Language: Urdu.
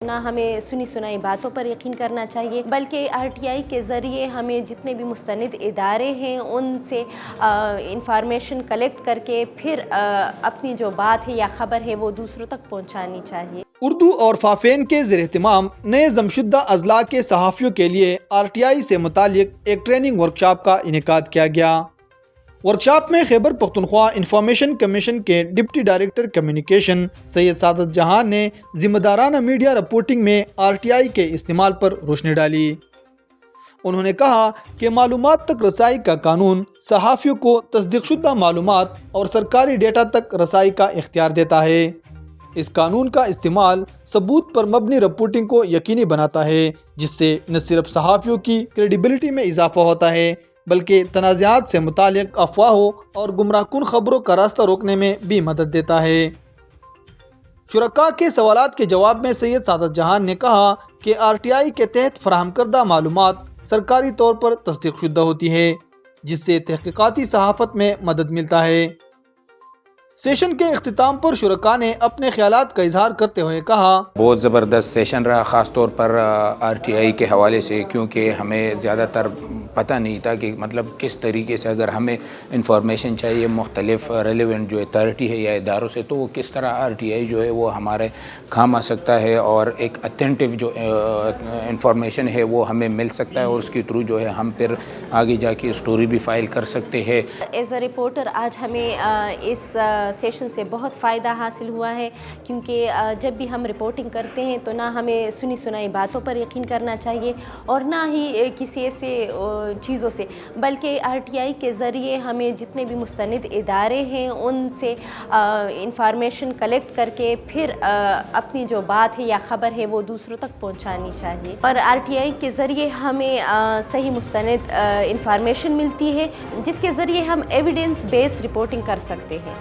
نہ ہمیں سنی سنائی باتوں پر یقین کرنا چاہیے، بلکہ RTI کے ذریعے ہمیں جتنے بھی مستند ادارے ہیں ان سے انفارمیشن کلیکٹ کر کے پھر اپنی جو بات ہے یا خبر ہے وہ دوسروں تک پہنچانی چاہیے۔ اردو اور فافین کے زیر اہتمام نئے ضمشدہ اضلاع کے صحافیوں کے لیے RTI سے متعلق ایک ٹریننگ ورکشاپ کا انعقاد کیا گیا۔ ورکشاپ میں خیبر پختونخوا انفارمیشن کمیشن کے ڈپٹی ڈائریکٹر کمیونیکیشن سید سعادت جہان نے ذمہ دارانہ میڈیا رپورٹنگ میں RTI کے استعمال پر روشنی ڈالی۔ انہوں نے کہا کہ معلومات تک رسائی کا قانون صحافیوں کو تصدیق شدہ معلومات اور سرکاری ڈیٹا تک رسائی کا اختیار دیتا ہے۔ اس قانون کا استعمال ثبوت پر مبنی رپورٹنگ کو یقینی بناتا ہے، جس سے نہ صرف صحافیوں کی کریڈیبلٹی میں اضافہ ہوتا ہے بلکہ تنازعات سے متعلق افواہوں اور گمراہ کن خبروں کا راستہ روکنے میں بھی مدد دیتا ہے۔ شرکاء کے سوالات کے جواب میں سید سعادت جہان نے کہا کہ RTI کے تحت فراہم کردہ معلومات سرکاری طور پر تصدیق شدہ ہوتی ہے، جس سے تحقیقاتی صحافت میں مدد ملتا ہے۔ سیشن کے اختتام پر شرکاء نے اپنے خیالات کا اظہار کرتے ہوئے کہا، بہت زبردست سیشن رہا، خاص طور پر RTI کے حوالے سے، کیونکہ ہمیں زیادہ تر پتہ نہیں تھا کہ مطلب کس طریقے سے اگر ہمیں انفارمیشن چاہیے مختلف ریلیونٹ جو اتھارٹی ہے یا اداروں سے، تو وہ کس طرح RTI جو ہے وہ ہمارے کام آ سکتا ہے اور ایک اتھینٹو جو انفارمیشن ہے وہ ہمیں مل سکتا ہے اور اس کے تھرو جو ہے ہم پھر آگے جا کے اسٹوری بھی فائل کر سکتے ہیں۔ ایز اے رپورٹر آج ہمیں اس سیشن سے بہت فائدہ حاصل ہوا ہے، کیونکہ جب بھی ہم رپورٹنگ کرتے ہیں تو نہ ہمیں سنی سنائی باتوں پر یقین کرنا چاہیے اور نہ ہی کسی ایسے چیزوں سے، بلکہ RTI کے ذریعے ہمیں جتنے بھی مستند ادارے ہیں ان سے انفارمیشن کلیکٹ کر کے پھر اپنی جو بات ہے یا خبر ہے وہ دوسروں تک پہنچانی چاہیے، اور RTI کے ذریعے ہمیں صحیح مستند انفارمیشن ملتی ہے جس کے ذریعے ہم ایویڈنس بیس رپورٹنگ کر سکتے ہیں۔